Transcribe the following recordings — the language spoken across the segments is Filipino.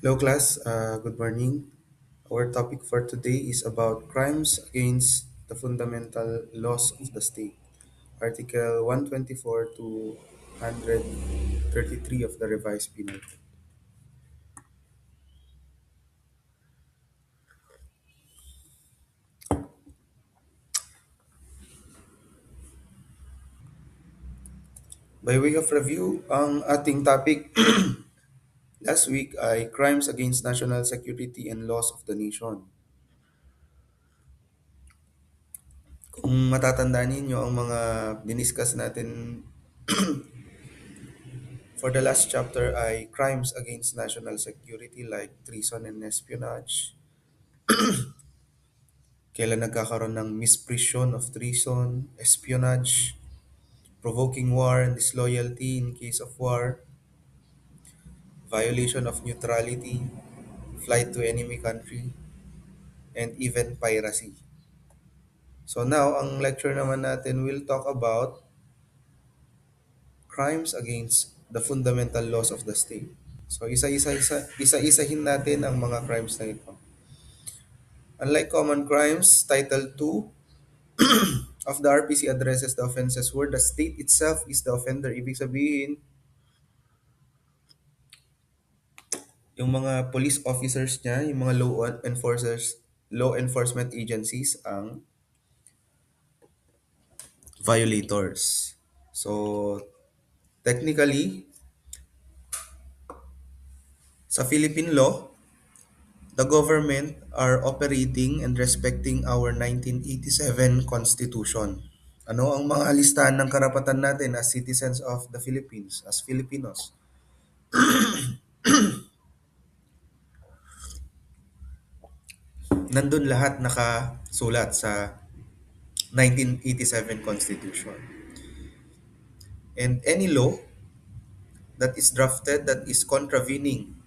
Hello, class. Good morning. Our topic for today is about crimes against the fundamental laws of the state. Article 124 to 133 of the Revised Penal Code. By way of review, ang ating topic last week ay crimes against national security and laws of the nation. Kung matatandaan ninyo ang mga diniscuss natin for the last chapter ay crimes against national security like treason and espionage, kailan nagkakaroon ng misprision of treason, espionage, provoking war and disloyalty in case of war, violation of neutrality, flight to enemy country, and even piracy. So now, ang lecture naman natin will talk about crimes against the fundamental laws of the state. So isa-isahin natin ang mga crimes na ito. Unlike common crimes, Title 2 of the RPC addresses the offenses where the state itself is the offender. Ibig sabihin, yung mga police officers niya, yung mga law enforcement agencies ang violators. So, technically, sa Philippine law, the government are operating and respecting our 1987 Constitution. Ano ang mga listahan ng karapatan natin as citizens of the Philippines, as Filipinos? Nandun lahat nakasulat sa 1987 Constitution. And any law that is drafted that is contravening,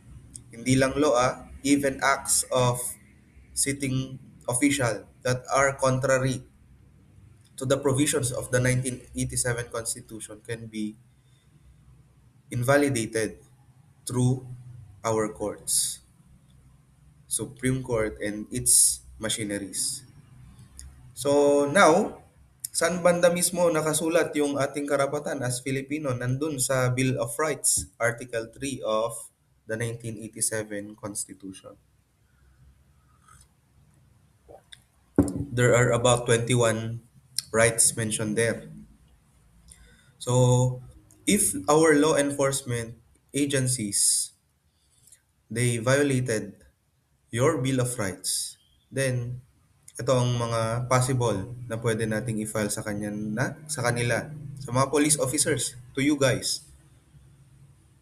hindi lang law even acts of sitting official that are contrary to the provisions of the 1987 Constitution can be invalidated through our courts, Supreme Court and its machineries. So now, saan banda mismo nakasulat yung ating karapatan as Filipino? Nandun sa Bill of Rights, Article 3 of the 1987 Constitution. There are about 21 rights mentioned there. So, if our law enforcement agencies they violated your Bill of Rights, then ito ang mga possible na pwede nating i-file sa kanila, sa mga police officers, to you guys,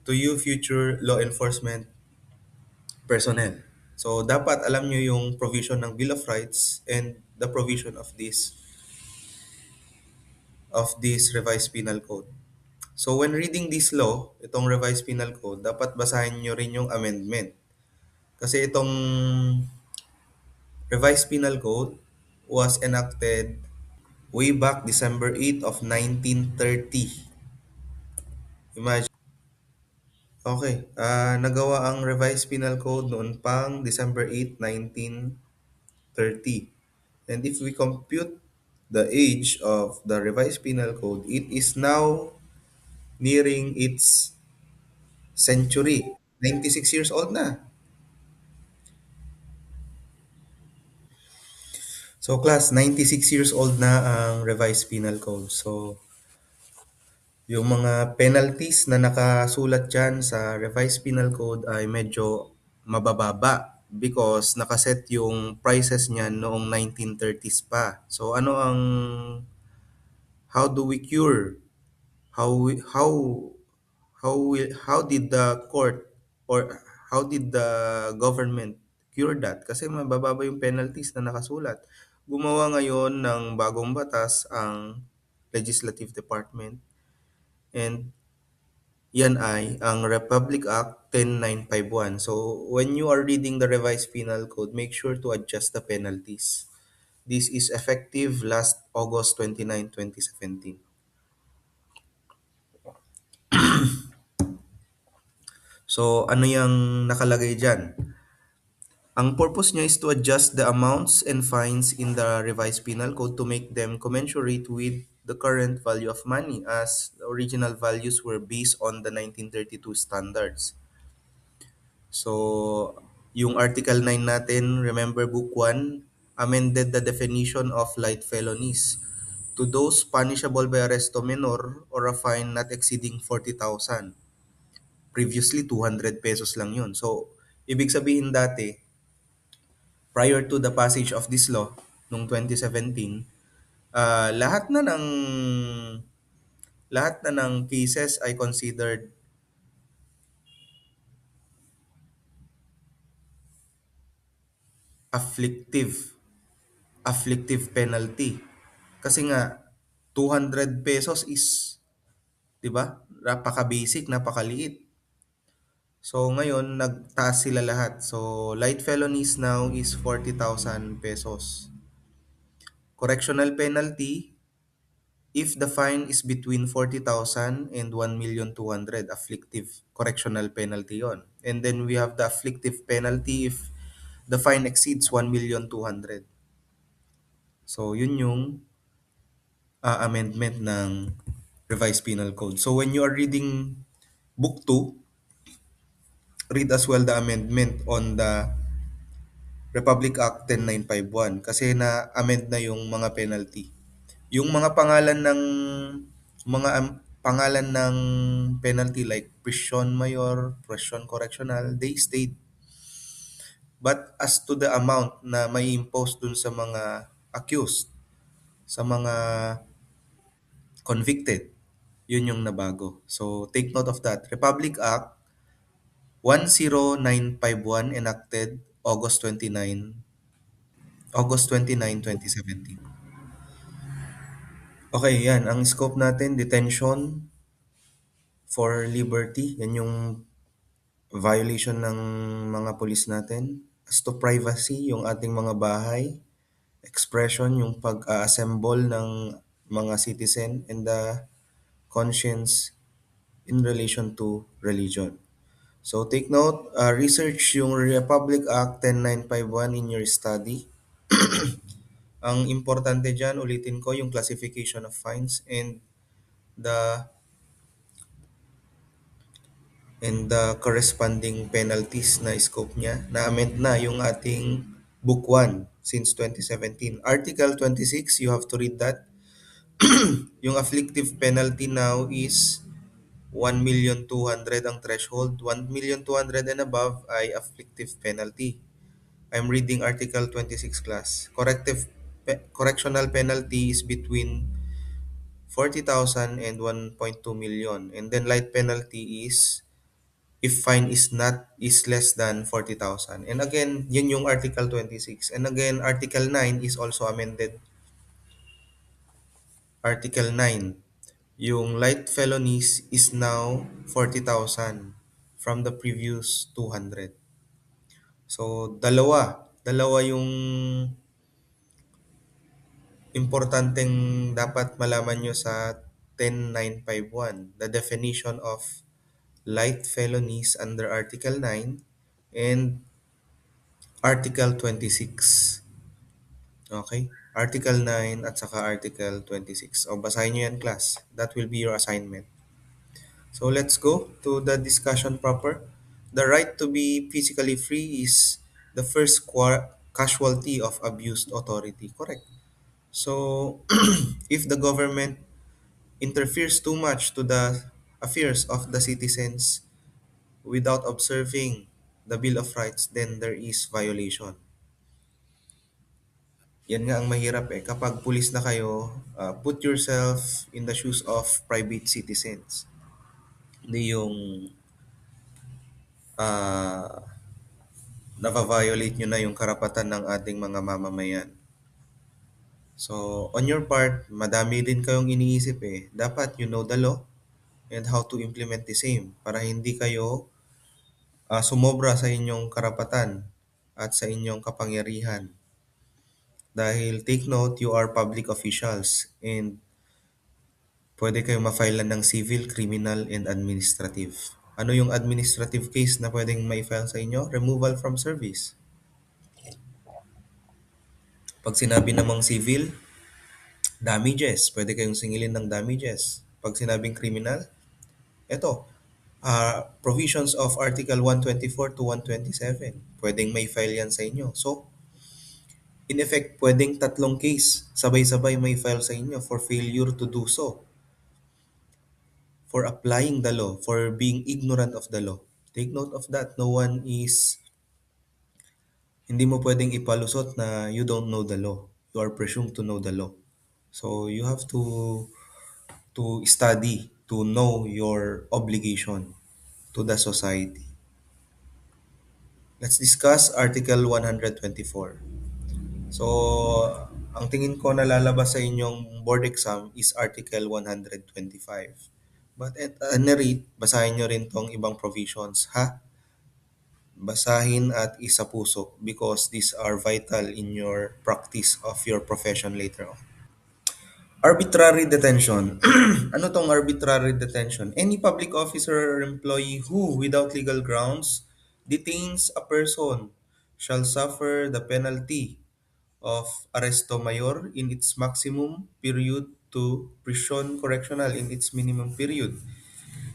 to you future law enforcement personnel. So dapat alam nyo yung provision ng Bill of Rights and the provision of this revised penal code. So when reading this law, itong revised penal code, dapat basahin nyo rin yung amendment. Kasi itong revised penal code was enacted way back December 8 of 1930. Imagine. Okay, nagawa ang revised penal code noon pang December 8, 1930. And if we compute the age of the revised penal code, it is now nearing its century. 96 years old na. So class, 96 years old na ang revised penal code. So yung mga penalties na nakasulat dyan sa revised penal code ay medyo mabababa because nakaset yung prices niya noong 1930s pa. So ano ang how do we cure? How we, how did the court or how did the government cure that? Kasi mabababa yung penalties na nakasulat. Gumawa ngayon ng bagong batas ang Legislative Department and yan ay ang Republic Act 10951. So when you are reading the revised penal code, make sure to adjust the penalties. This is effective last August 29, 2017. So, ano yung nakalagay dyan? Ang purpose niya is to adjust the amounts and fines in the revised penal code to make them commensurate with the current value of money, as the original values were based on the 1932 standards. So, yung Article 9 natin, remember Book 1, amended the definition of light felonies to those punishable by arresto menor or a fine not exceeding 40,000. Previously, 200 pesos lang yun. So, ibig sabihin dati, prior to the passage of this law, noong 2017, lahat na ng cases ay considered afflictive penalty. Kasi nga 200 pesos is, 'di ba? Napaka-basic, napakaliit. So ngayon nagtaas sila lahat. So light felonies now is 40,000 pesos. Correctional penalty if the fine is between 40,000 and 1,200,000, afflictive correctional penalty 'yon. And then we have the afflictive penalty if the fine exceeds 1,200,000. So yun yung amendment ng Revised Penal Code. So when you are reading Book 2, read as well the amendment on the Republic Act 10951 kasi na-amend na yung mga penalty. Yung mga pangalan ng penalty like prison mayor, prison correctional, they stayed. But as to the amount na may impose dun sa mga accused, sa mga convicted, yun yung nabago. So take note of that. Republic Act 10951 enacted August 29, 2017. Okay, yan. Ang scope natin, detention for liberty. Yan yung violation ng mga pulis natin. As to privacy, yung ating mga bahay. Expression, yung pag-assemble ng mga citizen. And the conscience in relation to religion. So take note, research yung Republic Act 10951 in your study. Ang importante dyan, ulitin ko, yung classification of fines the and the corresponding penalties na scope niya. Na-amend na yung ating Book 1 since 2017. Article 26, you have to read that. Yung afflictive penalty now is 1,200,000 ang threshold. 1,200,000 and above ay afflictive penalty. I'm reading Article 26 class. Correctional penalty is between 40,000 and 1.2 million. And then light penalty is if fine is less than 40,000. And again, yun yung Article 26. And again, Article 9 is also amended. Article 9, yung light felonies is now 40,000 from the previous 200. So, dalawa yung importanteng dapat malaman nyo sa 10951, the definition of light felonies under Article 9 and Article 26. Okay? Article 9 at saka Article 26. O basahin nyo yan, class. That will be your assignment. So let's go to the discussion proper. The right to be physically free is the first casualty of abused authority. Correct. So if the government interferes too much to the affairs of the citizens without observing the Bill of Rights, then there is violation. Yan nga ang mahirap eh. Kapag pulis na kayo, put yourself in the shoes of private citizens. Hindi yung uh, nava-violate nyo na yung karapatan ng ating mga mamamayan. So, on your part, madami din kayong iniisip eh. Dapat you know the law and how to implement the same para hindi kayo sumobra sa inyong karapatan at sa inyong kapangyarihan. Dahil take note, you are public officials and pwede kayong ma-file ng civil, criminal, and administrative. Ano yung administrative case na pwedeng may file sa inyo? Removal from service. Pag sinabi namang civil, damages. Pwede kayong singilin ng damages. Pag sinabing criminal, eto, provisions of Article 124 to 127. Pwedeng may file yan sa inyo. So, in effect, pwedeng tatlong case, sabay-sabay may file sa inyo for failure to do so, for applying the law, for being ignorant of the law. Take note of that. No one is, hindi mo pwedeng ipalusot na you don't know the law. You are presumed to know the law. So, you have to study, to know your obligation to the society. Let's discuss Article 124. So, ang tingin ko na lalabas sa inyong board exam is Article 125. But at any rate, basahin nyo rin tong ibang provisions, ha? Basahin at isa puso because these are vital in your practice of your profession later on. Arbitrary detention. Ano tong arbitrary detention? Any public officer or employee who, without legal grounds, detains a person shall suffer the penalty of arresto mayor in its maximum period to prison correctional in its minimum period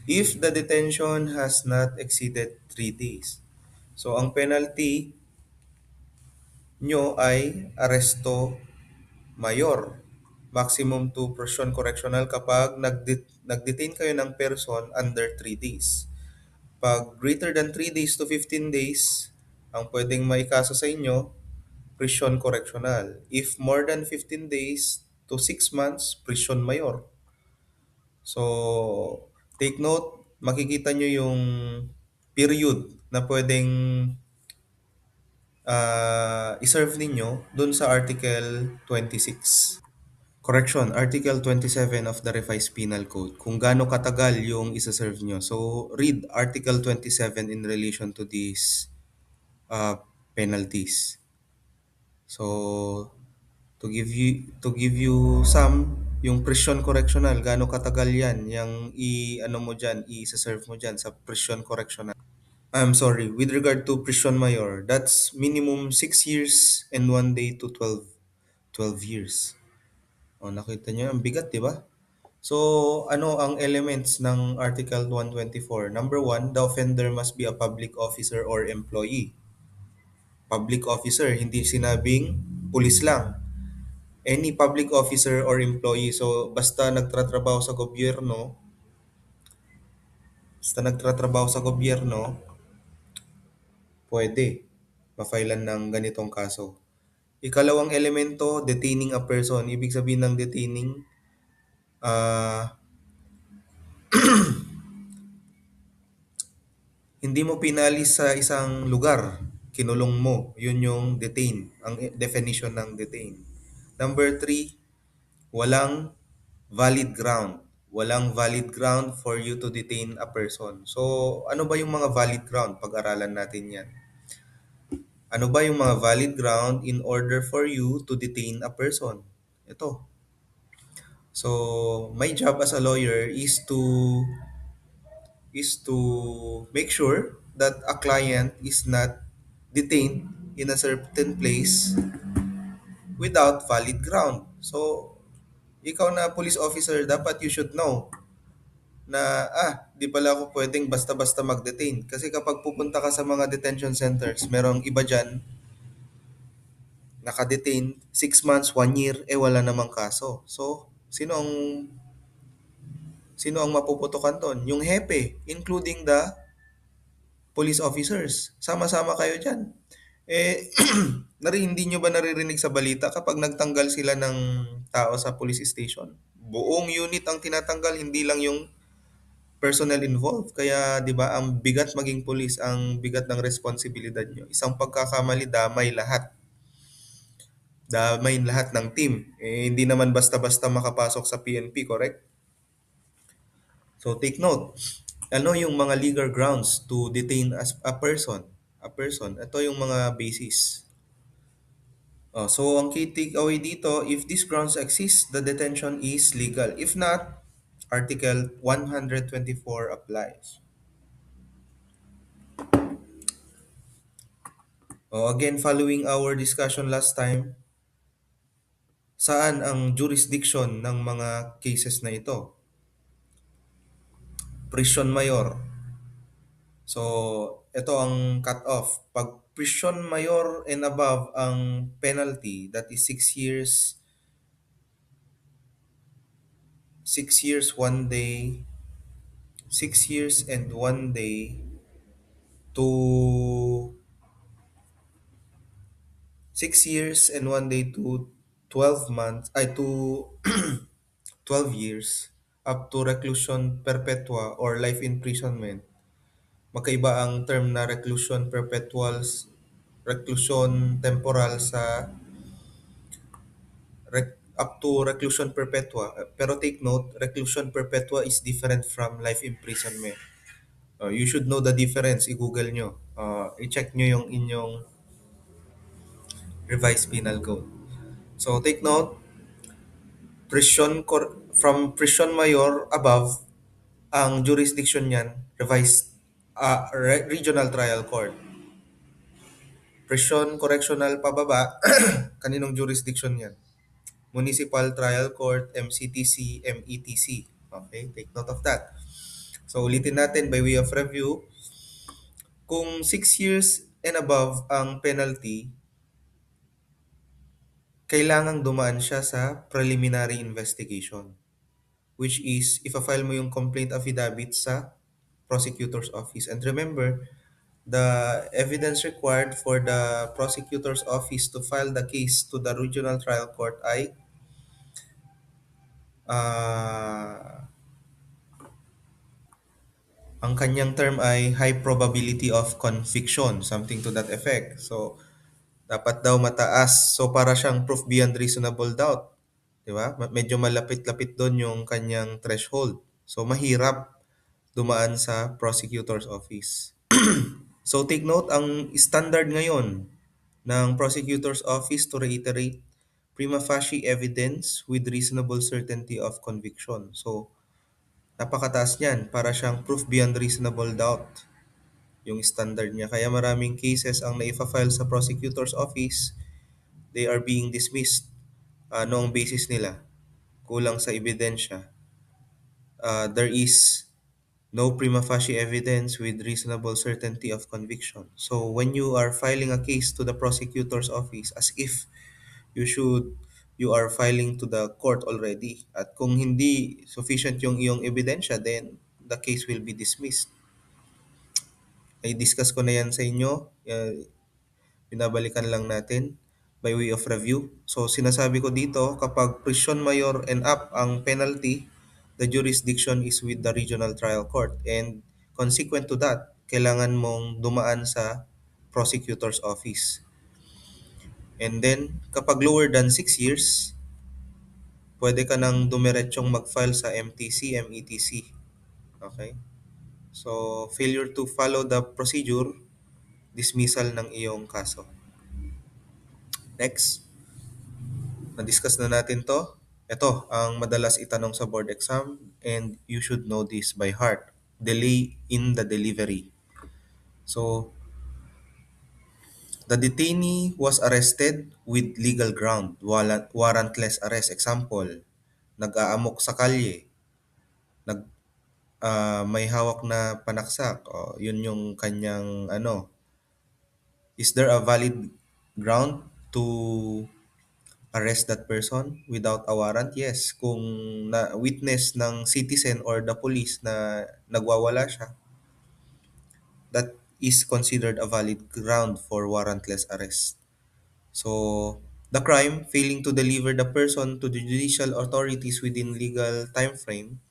if the detention has not exceeded 3 days. So, ang penalty nyo ay arresto mayor. Maximum to prison correctional kapag nag-detain kayo ng person under 3 days. Pag greater than 3 days to 15 days, ang pwedeng maikaso sa inyo, prison correctional. If more than 15 days to 6 months, prison mayor. So, take note, makikita nyo yung period na pwedeng iserve ninyo dun sa Article 26. Correction, Article 27 of the Revised Penal Code. Kung gaano katagal yung isa-serve nyo. So, read Article 27 in relation to these penalties. So, to give you some, yung prison correctional, gaano katagal yan, yung i-ano mo dyan, i-serve mo dyan sa prison correctional. I'm sorry, with regard to prison mayor, that's minimum 6 years and 1 day to 12 years. O, nakita nyo, ang bigat, di ba? So, ano ang elements ng Article 124? Number one, the offender must be a public officer or employee. Public officer, hindi sinabing pulis lang. Any public officer or employee. So, basta nagtratrabaho sa gobyerno, pwede ma-filean ng ganitong kaso. Ikalawang elemento, detaining a person. Ibig sabihin ng detaining, ah hindi mo pinalis sa isang lugar, kinulong mo. Yun yung detain, ang definition ng detain. Number three, walang valid ground. Walang valid ground for you to detain a person. So, ano ba yung mga valid ground? Pag-aralan natin yan. Ano ba yung mga valid ground in order for you to detain a person? Ito. So, my job as a lawyer is to make sure that a client is not detained in a certain place without valid ground. So, ikaw na police officer, dapat you should know na, di pala ako pwedeng basta-basta mag-detain. Kasi kapag pupunta ka sa mga detention centers, merong iba dyan, naka-detain, 6 months, 1 year, wala namang kaso. So, sino ang mapuputukan doon? Yung hepe, including the police officers. Sama-sama kayo dyan. Eh, hindi nyo ba naririnig sa balita kapag nagtanggal sila ng tao sa police station? Buong unit ang tinatanggal, hindi lang yung personnel involved. Kaya, di ba, ang bigat maging police, ang bigat ng responsibilidad nyo. Isang pagkakamali, damay lahat. Damay lahat ng team. Hindi naman basta-basta makapasok sa PNP, correct? So, take note. Ano yung mga legal grounds to detain as a person? Ito yung mga basis. So, ang key takeaway dito, if these grounds exist, the detention is legal. If not, Article 124 applies. Again, following our discussion last time, saan ang jurisdiction ng mga cases na ito? Prison mayor. So, ito ang cut-off. Pag prison mayor and above ang penalty, that is 6 years, 1 day, 6 years and 1 day to 6 years and 1 day to 12 months, ay to 12 years, up to reclusion perpetua or life imprisonment. Magkaiba ang term na reclusion perpetuals, reclusion temporal sa up to reclusion perpetua. Pero take note, reclusion perpetua is different from life imprisonment. You should know the difference. I-google nyo. I-check nyo yung inyong revised penal code. So take note, from prison mayor above, ang jurisdiction niyan, revised regional trial court. Prison correctional pababa, kaninong jurisdiction yan? Municipal Trial Court, MCTC, METC. Okay, take note of that. So ulitin natin by way of review, kung 6 years and above ang penalty, kailangang dumaan siya sa preliminary investigation, which is ifa-file mo yung complaint affidavit sa prosecutor's office. And remember, the evidence required for the prosecutor's office to file the case to the regional trial court ay ah ang kanyang term ay high probability of conviction, something to that effect. So, dapat daw mataas. So, para siyang proof beyond reasonable doubt. Di ba? Medyo malapit-lapit doon yung kanyang threshold. So, mahirap dumaan sa prosecutor's office. So, take note, ang standard ngayon ng prosecutor's office, to reiterate, prima facie evidence with reasonable certainty of conviction. So, napakataas niyan para siyang proof beyond reasonable doubt yung standard niya. Kaya maraming cases ang naifa-file sa prosecutor's office, they are being dismissed. Ano ang basis nila? Kulang sa ebidensya. There is no prima facie evidence with reasonable certainty of conviction. So when you are filing a case to the prosecutor's office, as if you are filing to the court already. At kung hindi sufficient yung iyong ebidensya, then the case will be dismissed. I-discuss ko na yan sa inyo. Binabalikan lang natin by way of review. So sinasabi ko dito, kapag prison mayor and up ang penalty, the jurisdiction is with the regional trial court. And consequent to that, kailangan mong dumaan sa prosecutor's office. And then, kapag lower than 6 years, pwede ka nang dumiretsyong mag-file sa MTC, METC. Okay? So, failure to follow the procedure, dismissal ng iyong kaso. Next, na-discuss na natin to. Ito, ang madalas itanong sa board exam and you should know this by heart. Delay in the delivery. So, the detainee was arrested with legal ground, warrantless arrest. Example, nag-aamok sa kalye, may hawak na panaksak. Yun yung kanyang ano. Is there a valid ground to arrest that person without a warrant? Yes. Kung na witness ng citizen or the police na nagwawala siya, that is considered a valid ground for warrantless arrest. So, the crime, failing to deliver the person to the judicial authorities within legal time frame,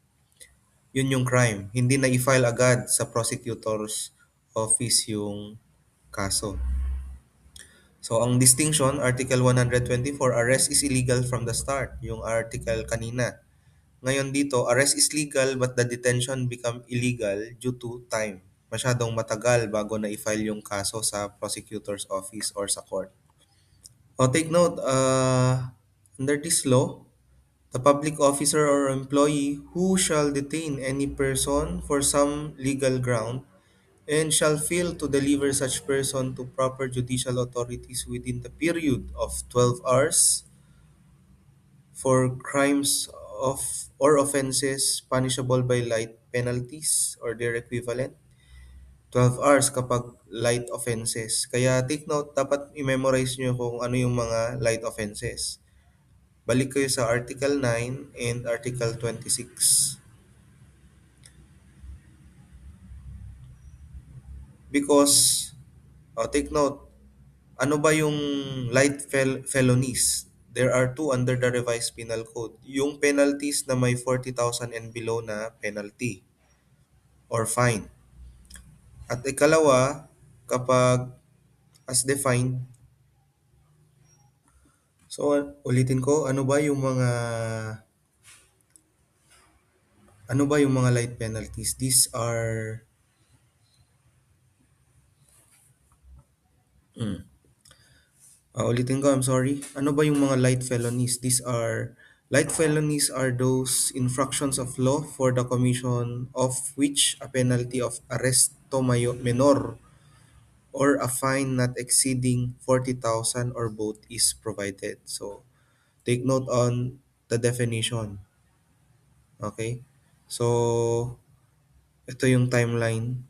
yun yung crime. Hindi na i-file agad sa prosecutor's office yung kaso. So, ang distinction, Article 124, arrest is illegal from the start. Yung article kanina. Ngayon dito, arrest is legal but the detention become illegal due to time. Masyadong matagal bago na i-file yung kaso sa prosecutor's office or sa court. Take note, under this law, the public officer or employee who shall detain any person for some legal ground and shall fail to deliver such person to proper judicial authorities within the period of 12 hours for crimes of or offenses punishable by light penalties or their equivalent. 12 hours kapag light offenses. Kaya take note, dapat i-memorize nyo kung ano yung mga light offenses. Balik kayo sa Article 9 and Article 26. Because, take note, ano ba yung light felonies? There are two under the revised penal code. Yung penalties na may 40,000 and below na penalty or fine. At ikalawa, kapag as defined, so ulitin ko, ano ba yung mga light penalties? These are ulitin ko, I'm sorry. Ano ba yung mga light felonies? Light felonies are those infractions of law for the commission of which a penalty of arresto menor or a fine not exceeding 40,000 or both is provided. So, take note on the definition. Okay? So, ito yung timeline.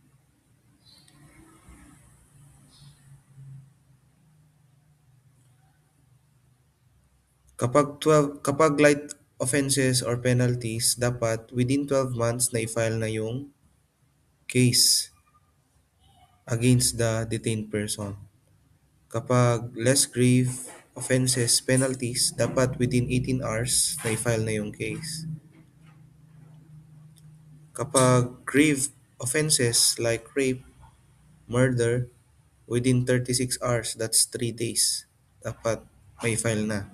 Kapag light offenses or penalties, dapat within 12 months na i-file na yung case against the detained person. Kapag less grave offenses, penalties, dapat within 18 hours na i-file na yung case. Kapag grave offenses like rape, murder, within 36 hours, that's 3 days, dapat may file na.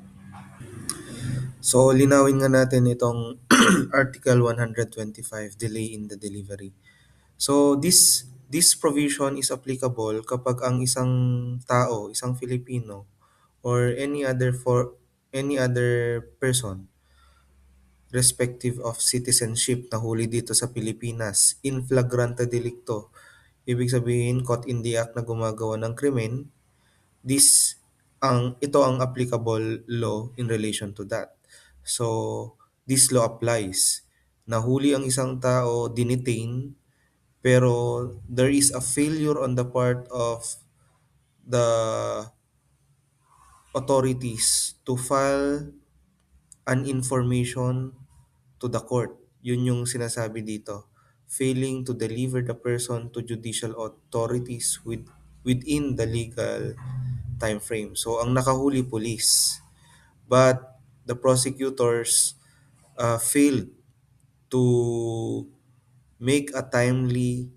So, linawin nga natin itong Article 125, delay in the delivery. So, this provision is applicable kapag ang isang tao, isang Filipino, or any other person, respective of citizenship, na huli dito sa Pilipinas, in flagrante delicto. Ibig sabihin, caught in the act na gumagawa ng krimen, ito ang applicable law in relation to that. So, this law applies. Nahuli ang isang tao, dinetain, pero there is a failure on the part of the authorities to file an information to the court. Yun yung sinasabi dito. Failing to deliver the person to judicial authorities within the legal time frame. So, ang nakahuli, police. But the prosecutors failed to make a timely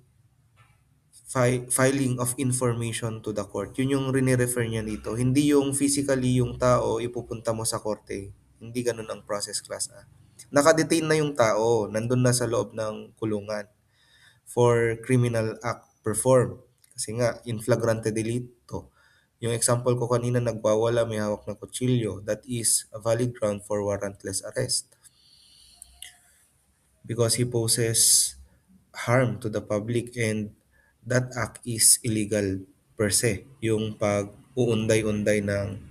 filing of information to the court. Yun yung rinirefer niya dito. Hindi yung physically yung tao ipupunta mo sa korte. Hindi ganun ang process, class A. Nakadetain na yung tao, nandun na sa loob ng kulungan for criminal act performed. Kasi nga, in flagrante delito. Yung example ko kanina, nagbawala, may hawak na kutsilyo. That is a valid ground for warrantless arrest because he poses harm to the public, and that act is illegal per se, yung pag-uunday-unday ng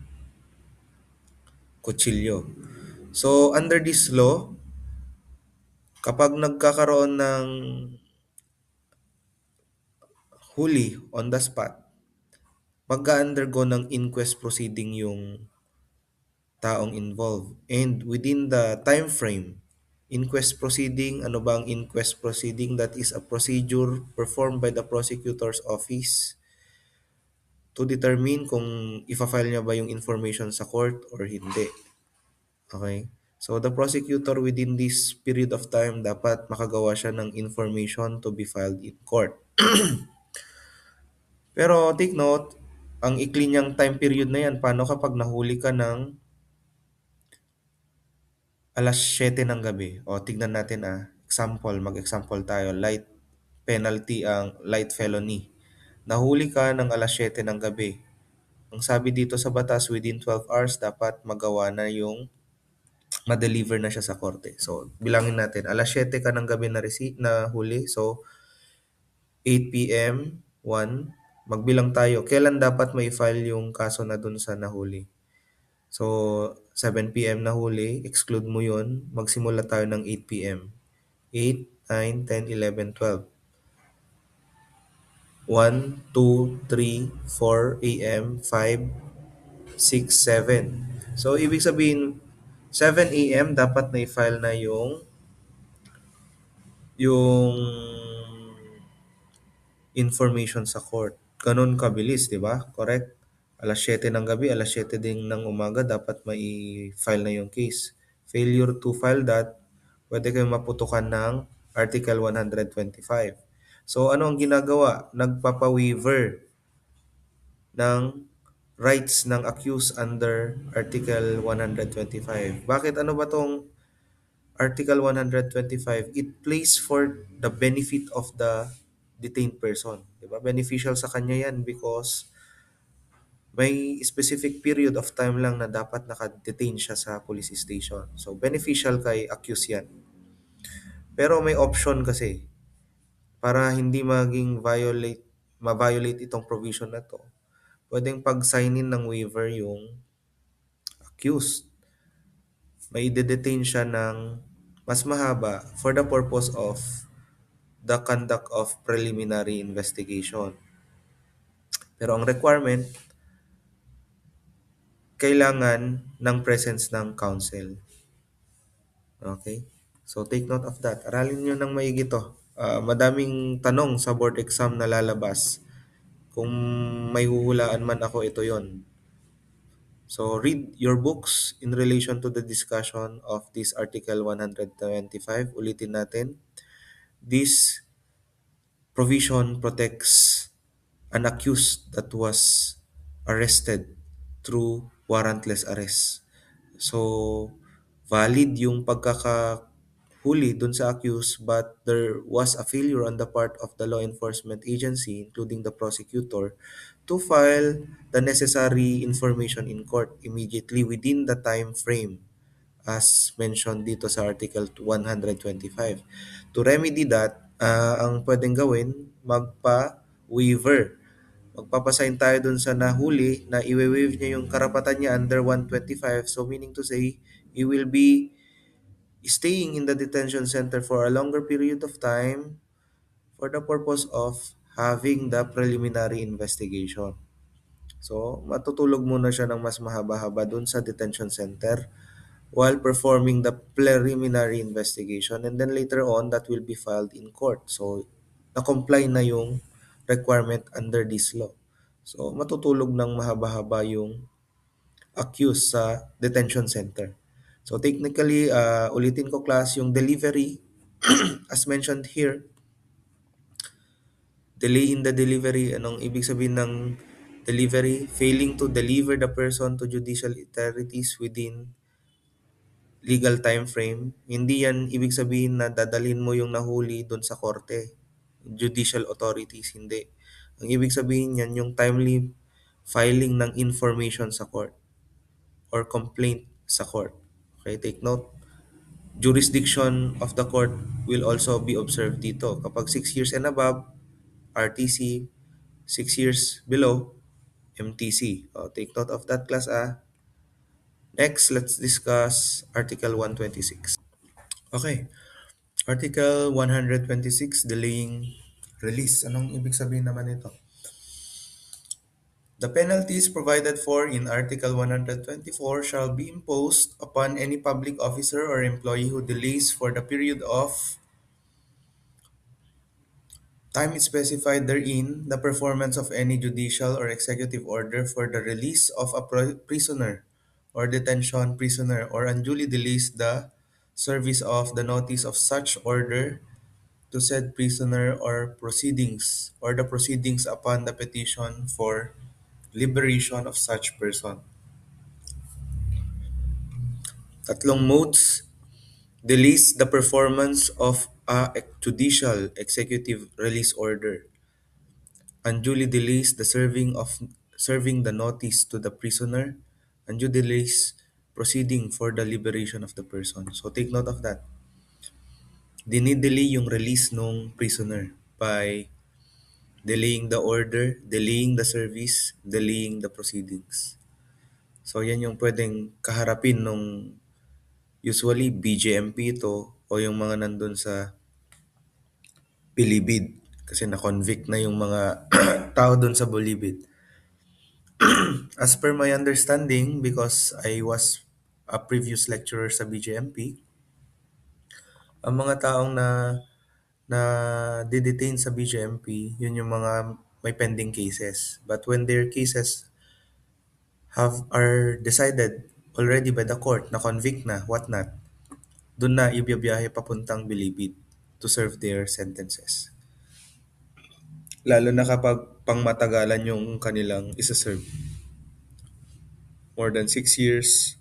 kutsilyo. So, under this law, kapag nagkakaroon ng huli on the spot, mag-undergo ng inquest proceeding yung taong involved. And within the time frame, inquest proceeding, ano ba ang inquest proceeding? That is a procedure performed by the prosecutor's office to determine kung ifa-file niya ba yung information sa court or hindi. Okay? So, the prosecutor within this period of time, dapat makagawa siya ng information to be filed in court. Pero take note, ang ikli niyang time period na yan, paano kapag nahuli ka ng alas 7 ng gabi? O, tignan natin example, mag-example tayo. Light penalty ang light felony. Nahuli ka ng alas 7 ng gabi. Ang sabi dito sa batas, within 12 hours, dapat magawa na yung ma-deliver na siya sa korte. So, bilangin natin. Alas 7 ka ng gabi na huli. So, 8 p.m., 1, magbilang tayo. Kailan dapat may file yung kaso na dun sa nahuli? So, 7 p.m. nahuli, exclude mo yun, magsimula tayo ng 8 p.m. 8, 9, 10, 11, 12. 1, 2, 3, 4 a.m., 5, 6, 7. So, ibig sabihin, 7 a.m. dapat na i-file na yung information sa court. Ganun kabilis, di ba? Correct? Alas 7 ng gabi, alas 7 din ng umaga, dapat mai-file na yung case. Failure to file that, pwede kayong maputukan ng Article 125. So, ano ang ginagawa? Nagpapa-waiver ng rights ng accused under Article 125. Bakit ano ba tong Article 125? It plays for the benefit of the detained person. Diba? Beneficial sa kanya yan because may specific period of time lang na dapat naka-detain siya sa police station. So, beneficial kay accused yan. Pero may option kasi para hindi maging ma-violate itong provision na to. Pwedeng pag-signin ng waiver yung accused. May detain siya ng mas mahaba for the purpose of the conduct of preliminary investigation. Pero ang requirement, kailangan ng presence ng counsel. Okay? So take note of that. Aralin nyo ng maigi to. Madaming tanong sa board exam na lalabas. Kung may huhulaan man ako, ito yon. So read your books in relation to the discussion of this Article 125. Ulitin natin. This provision protects an accused that was arrested through warrantless arrest. So, valid yung pagkakahuli dun sa accused, but there was a failure on the part of the law enforcement agency, including the prosecutor, to file the necessary information in court immediately within the time frame as mentioned dito sa Article 125. To remedy that, ang pwedeng gawin, magpa-waiver. Magpapasign tayo dun sa nahuli na i-waive niya yung karapatan niya under 125. So meaning to say, he will be staying in the detention center for a longer period of time for the purpose of having the preliminary investigation. So, matutulog muna siya ng mas mahaba-haba dun sa detention center while performing the preliminary investigation, and then later on that will be filed in court. So na-comply na yung requirement under this law. So matutulog ng mahaba-haba yung accused sa detention center. So technically, ulitin ko class, yung delivery as mentioned here, delay in the delivery, anong ibig sabihin ng delivery? Failing to deliver the person to judicial authorities within legal time frame. Hindi yan ibig sabihin na dadalhin mo yung nahuli doon sa korte, judicial authorities, hindi. Ang ibig sabihin yan yung timely filing ng information sa court or complaint sa court. Okay, take note. Jurisdiction of the court will also be observed dito. Kapag 6 years and above, RTC, 6 years below, MTC. Take note of that class. Next, let's discuss Article 126. Okay. Article 126, delaying release. Anong ibig sabihin naman ito? The penalties provided for in Article 124 shall be imposed upon any public officer or employee who delays for the period of time specified therein the performance of any judicial or executive order for the release of a prisoner or detention prisoner, or unduly delays the service of the notice of such order to said prisoner or the proceedings upon the petition for liberation of such person. Tatlong modes: delays the performance of a judicial executive release order, unduly delays the serving the notice to the prisoner, unduly delays proceeding for the liberation of the person. So take note of that. Dinidelay yung release ng prisoner by delaying the order, delaying the service, delaying the proceedings. So yan yung pwedeng kaharapin nung usually BJMP ito o yung mga nandun sa Bilibid kasi na-convict na yung mga tao dun sa Bilibid. As per my understanding, because I was a previous lecturer sa BJMP, ang mga taong na didetain sa BJMP, yun yung mga may pending cases. But when their cases are decided already by the court, na convict na, whatnot, dun na ibiyahe papuntang Bilibid to serve their sentences. Lalo na kapag pangmatagalan yung kanilang isa-serve. More than 6 years.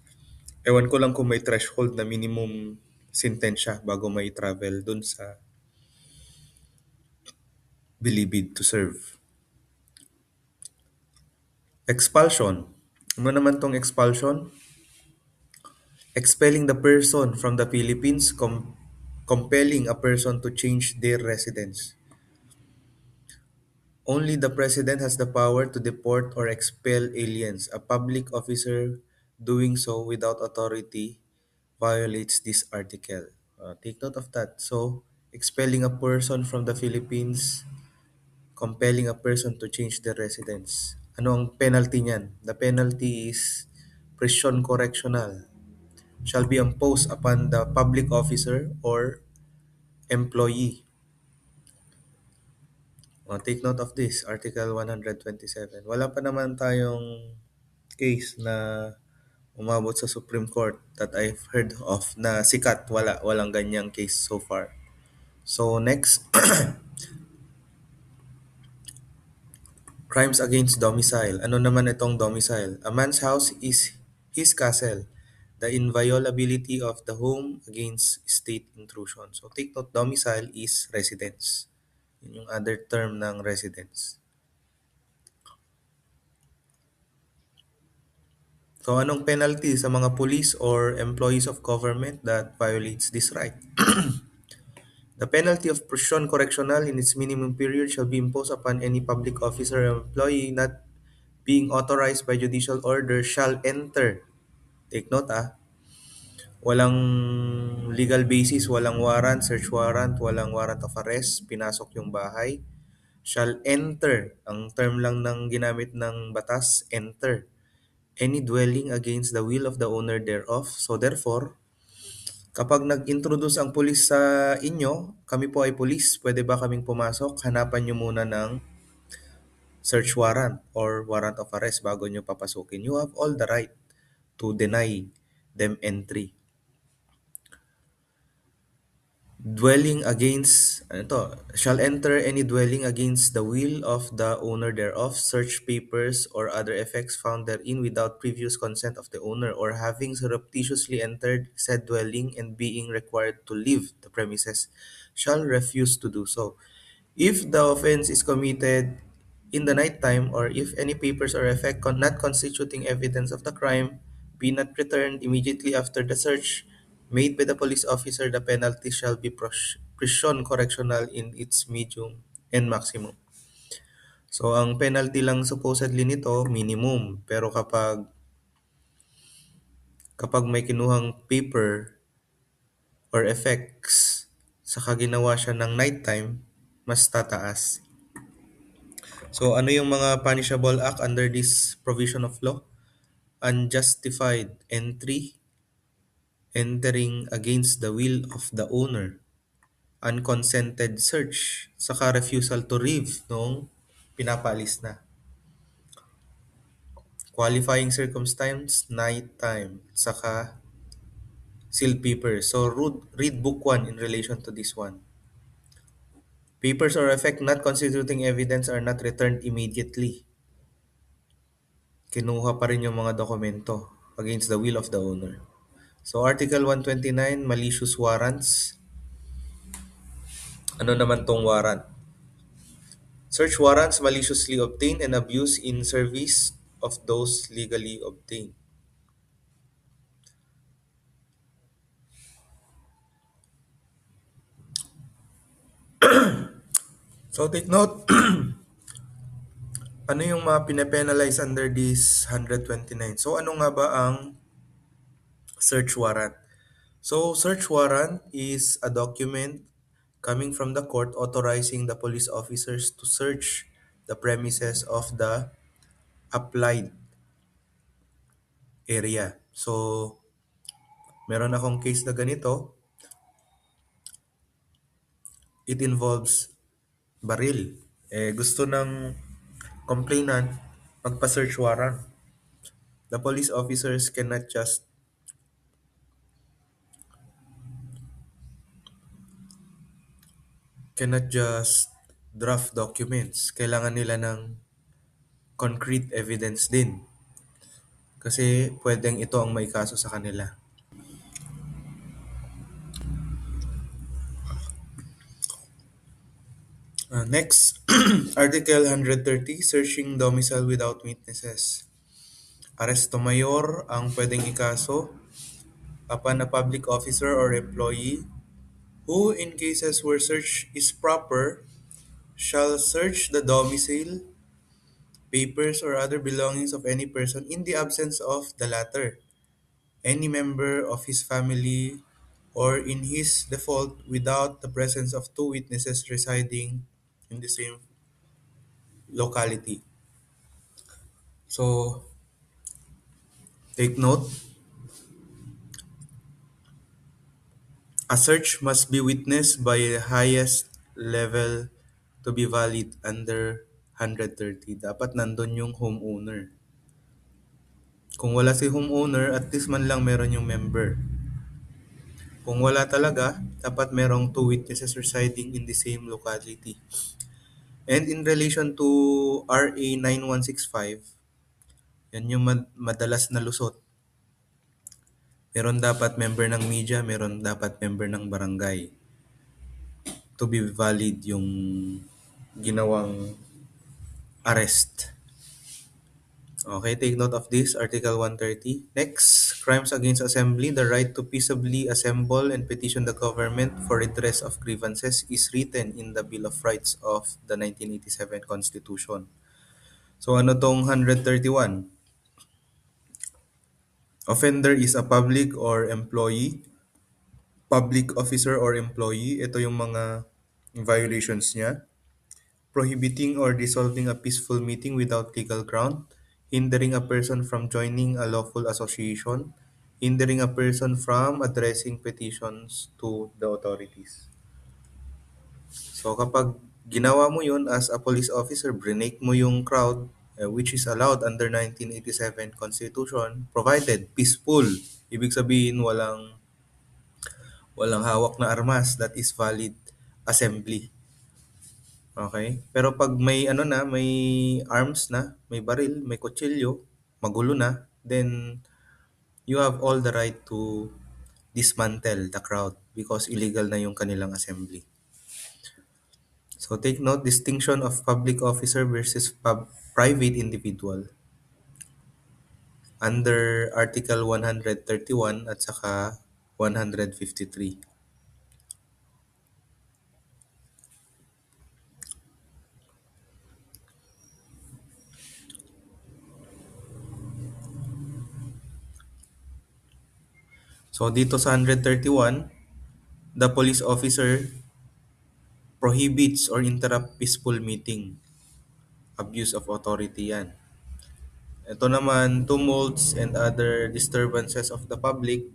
Ewan ko lang kung may threshold na minimum sentensya bago may travel dun sa Bilibid to serve. Expulsion. Ano naman tong expulsion? Expelling the person from the Philippines, compelling a person to change their residence. Only the president has the power to deport or expel aliens. A public officer doing so without authority violates this article. Take note of that. So, expelling a person from the Philippines, compelling a person to change their residence. Ano ang penalty niyan? The penalty is prison correctional shall be imposed upon the public officer or employee. Take note of this, Article 127. Wala pa naman tayong case na umabot sa Supreme Court that I've heard of na sikat. Walang ganyang case so far. So next, crimes against domicile. Ano naman itong domicile? A man's house is his castle. The inviolability of the home against state intrusion. So take note, domicile is residence. Yun yung other term ng residence. So anong penalty sa mga police or employees of government that violates this right? The penalty of prison correctional in its minimum period shall be imposed upon any public officer or employee not being authorized by judicial order shall enter. Take note walang legal basis, walang warrant, search warrant, walang warrant of arrest, pinasok yung bahay. Shall enter, ang term lang ng ginamit ng batas, enter any dwelling against the will of the owner thereof. So therefore, kapag nag-introduce ang pulis sa inyo, kami po ay pulis, pwede ba kaming pumasok? Hanapan nyo muna ng search warrant or warrant of arrest bago nyo papasukin. You have all the right to deny them entry. Dwelling against, ano to, shall enter any dwelling against the will of the owner thereof, search papers or other effects found therein without previous consent of the owner, or having surreptitiously entered said dwelling and being required to leave the premises, shall refuse to do so. If the offense is committed in the night time, or if any papers or effect not constituting evidence of the crime be not returned immediately after the search made by the police officer, the penalty shall be prison correctional in its medium and maximum. So, ang penalty lang supposedly nito, minimum. Pero kapag may kinuhang paper or effects, saka ginawa siya ng nighttime, mas tataas. So, ano yung mga punishable act under this provision of law? Unjustified entry, entering against the will of the owner, unconsented search, saka refusal to leave nung pinapalis na. Qualifying circumstance, night time, saka sealed papers. So read book 1 in relation to this one. Papers or effect not constituting evidence are not returned immediately. Kinuha pa rin yung mga dokumento against the will of the owner. So Article 129, malicious warrants. Ano naman tong warrant? Search warrants maliciously obtained and abused in service of those legally obtained. So take note, Ano yung mga pinapenalize under this 129? So ano nga ba ang search warrant? So search warrant is a document coming from the court authorizing the police officers to search the premises of the applied area. So meron akong case na ganito. It involves baril. Gusto ng complainant magpa-search warrant. The police officers cannot just draft documents. Kailangan nila ng concrete evidence din. Kasi pwedeng ito ang may kaso sa kanila. Next, Article 130, Searching Domicile Without Witnesses. Aresto mayor ang pwedeng ikaso upon a public officer or employee who, in cases where search is proper, shall search the domicile, papers, or other belongings of any person in the absence of the latter, any member of his family, or in his default without the presence of two witnesses residing in the same locality. So, take note, a search must be witnessed by the highest level to be valid under 130. Dapat nandun yung homeowner. Kung wala si homeowner, at least man lang meron yung member. Kung wala talaga, dapat merong two witnesses residing in the same locality. And in relation to RA 9165, yan yung madalas na lusot. Meron dapat member ng media, meron dapat member ng barangay to be valid yung ginawang arrest. Okay, take note of this, Article 130. Next, crimes against assembly. The right to peaceably assemble and petition the government for redress of grievances is written in the Bill of Rights of the 1987 Constitution. So ano tong 131? Offender is a public officer or employee. Ito yung mga violations niya. Prohibiting or dissolving a peaceful meeting without legal ground, hindering a person from joining a lawful association, hindering a person from addressing petitions to the authorities. So kapag ginawa mo yun as a police officer, brinake mo yung crowd, which is allowed under 1987 Constitution, provided peaceful. Ibig sabihin walang hawak na armas, that is valid assembly. Okay? Pero pag may ano na, may arms na, may baril, may kutsilyo, magulo na, then you have all the right to dismantle the crowd because illegal na yung kanilang assembly. So take note, distinction of public officer versus private individual under Article 131 at saka 153. So dito sa 131, the police officer prohibits or interrupt peaceful meeting. Abuse of authority yan. Ito naman, tumults and other disturbances of the public.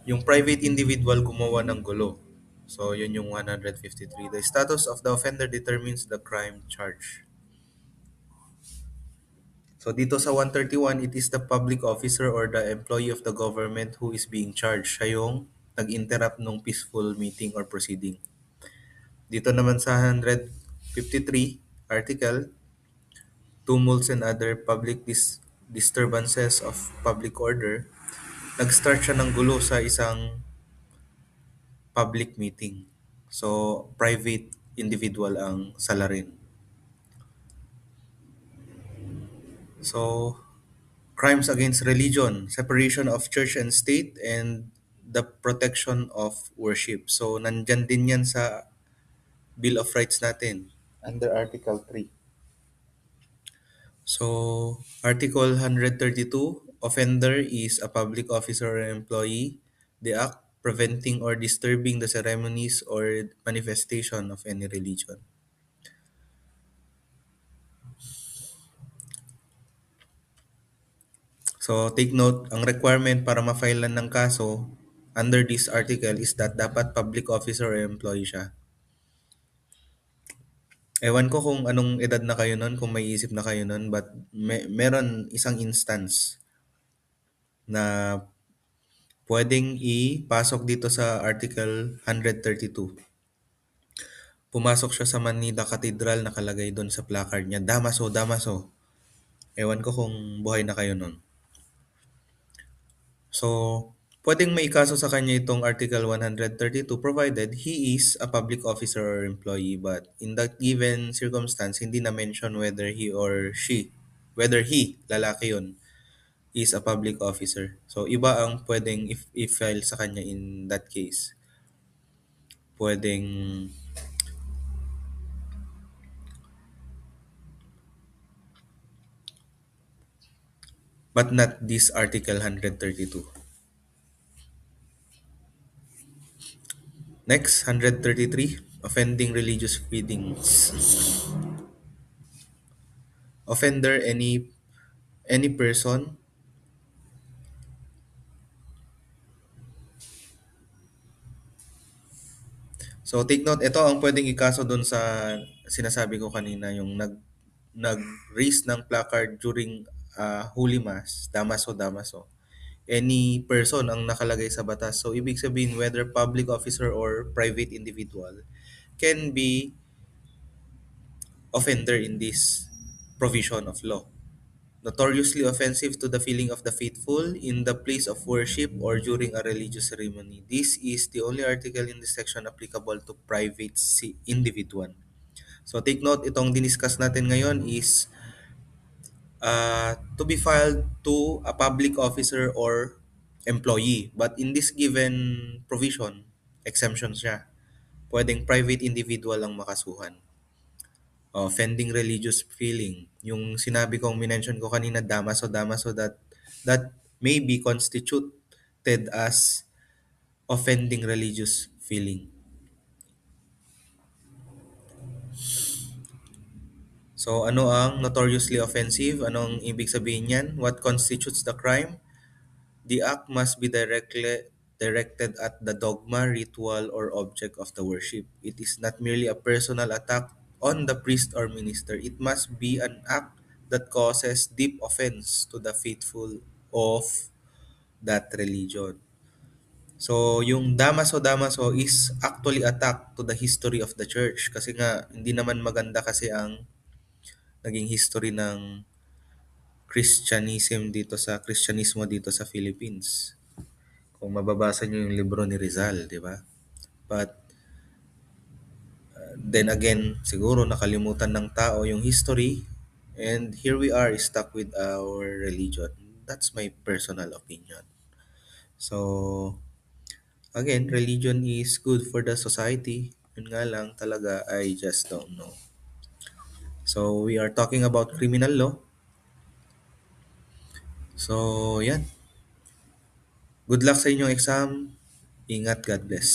Yung private individual gumawa ng gulo. So, yun yung 153. The status of the offender determines the crime charge. So, dito sa 131, it is the public officer or the employee of the government who is being charged. Siya yung nag-interrupt ng peaceful meeting or proceeding. Dito naman sa 153 article, tumults and other public disturbances of public order, nag-start siya ng gulo sa isang public meeting. So, private individual ang salarin. So, crimes against religion, separation of church and state, and the protection of worship. So, nandyan din yan sa Bill of Rights natin. under Article 3. So, Article 132, offender is a public officer or employee. The act preventing or disturbing the ceremonies or manifestation of any religion. So, take note, ang requirement para ma-filean ng kaso under this article is that dapat public officer or employee siya. Ewan ko kung anong edad na kayo nun, kung may isip na kayo nun, but meron isang instance na pwedeng ipasok dito sa Article 132. Pumasok siya sa Manila Cathedral, nakalagay doon sa placard niya, Damaso, Damaso. Ewan ko kung buhay na kayo nun. So, pwedeng may kaso sa kanya itong Article 132 provided he is a public officer or employee, but in that given circumstance, hindi na mention whether he or she, whether he, lalaki yun, is a public officer. So, iba ang pwedeng i-file sa kanya in that case. Pwedeng, but not this Article 132. Next, 133, offending religious feelings. Offender, any person. So take note, ito ang pwedeng ikaso doon sa sinasabi ko kanina, yung nag-raise ng placard during Holy Mass, Damaso Damaso. Any person ang nakalagay sa batas. So ibig sabihin whether public officer or private individual can be offender in this provision of law. Notoriously offensive to the feeling of the faithful in the place of worship or during a religious ceremony. This is the only article in this section applicable to private individual. So take note, itong diniscuss natin ngayon is to be filed to a public officer or employee. But in this given provision, exemption siya. Pwedeng private individual ang makasuhan. Offending religious feeling. Yung sinabi kong minention ko kanina, damaso, that may be constituted as offending religious feeling. So, ano ang notoriously offensive? Anong ibig sabihin yan? What constitutes the crime? The act must be directed at the dogma, ritual, or object of the worship. It is not merely a personal attack on the priest or minister. It must be an act that causes deep offense to the faithful of that religion. So, yung Damaso is actually attack to the history of the church kasi nga hindi naman maganda kasi ang naging history ng Christianismo dito sa Philippines. Kung mababasa niyo yung libro ni Rizal, di ba? But then again, siguro nakalimutan ng tao yung history and here we are stuck with our religion. That's my personal opinion. So, again, religion is good for the society. Yun nga lang talaga, I just don't know. So, we are talking about criminal law. So, yan. Good luck sa inyong exam. Ingat, God bless.